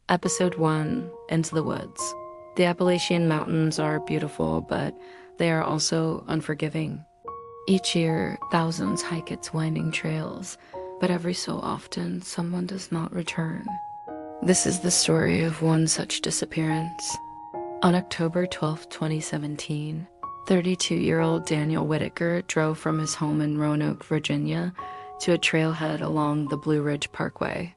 Episode 1, Into the Woods. The Appalachian Mountains are beautiful, but they are also unforgiving. Each year, thousands hike its winding trails, but every so often, someone does not return. This is the story of one such disappearance. On October 12, 2017, 32-year-old Daniel Whitaker drove from his home in Roanoke, Virginia, to a trailhead along the Blue Ridge Parkway.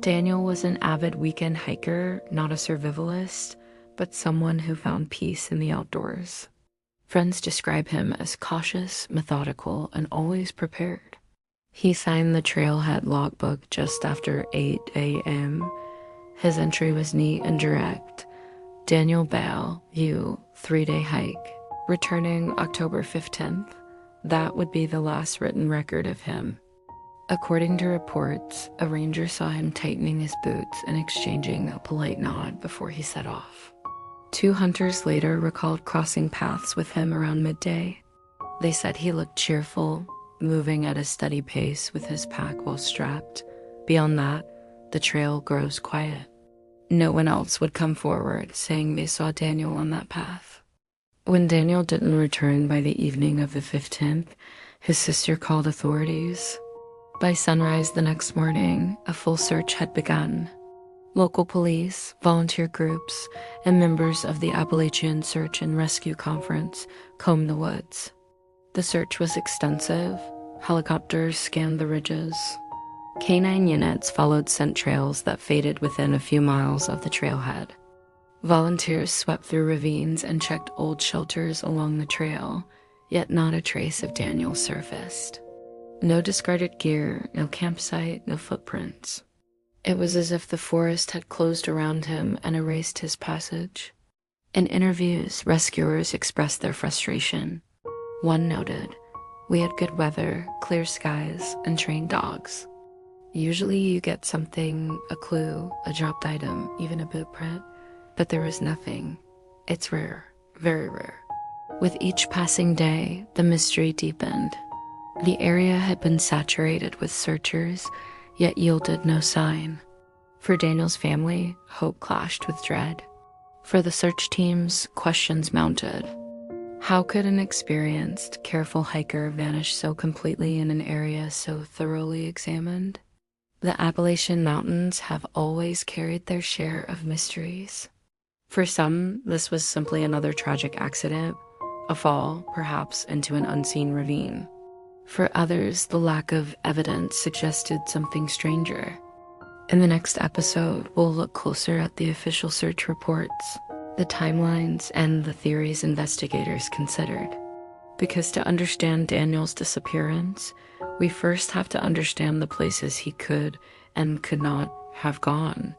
Daniel was an avid weekend hiker, not a survivalist, but someone who found peace in the outdoors. Friends describe him as cautious, methodical, and always prepared. He signed the trailhead logbook just after 8 a.m. His entry was neat and direct. Daniel Bale, 3-day hike. Returning October 15th, that would be the last written record of him. According to reports, a ranger saw him tightening his boots and exchanging a polite nod before he set off. 2 hunters later recalled crossing paths with him around midday. They said he looked cheerful, moving at a steady pace with his pack well strapped. Beyond that, the trail grows quiet. No one else would come forward saying they saw Daniel on that path. When Daniel didn't return by the evening of the 15th, his sister called authorities. By sunrise the next morning, a full search had begun. Local police, volunteer groups, and members of the Appalachian Search and Rescue Conference combed the woods. The search was extensive. Helicopters scanned the ridges. Canine units followed scent trails that faded within a few miles of the trailhead. Volunteers swept through ravines and checked old shelters along the trail, yet not a trace of Daniel surfaced. No discarded gear, no campsite, no footprints. It was as if the forest had closed around him and erased his passage. In interviews, rescuers expressed their frustration. One noted, "We had good weather, clear skies, and trained dogs. Usually you get something, a clue, a dropped item, even a boot print, but there was nothing. It's rare, very rare." With each passing day, the mystery deepened. The area had been saturated with searchers, yet yielded no sign. For Daniel's family, hope clashed with dread. For the search teams, questions mounted. How could an experienced, careful hiker vanish so completely in an area so thoroughly examined? The Appalachian Mountains have always carried their share of mysteries. For some, this was simply another tragic accident, a fall, perhaps, into an unseen ravine. For others, the lack of evidence suggested something stranger. In the next episode, we'll look closer at the official search reports, the timelines, and the theories investigators considered. Because to understand Daniel's disappearance, we first have to understand the places he could and could not have gone.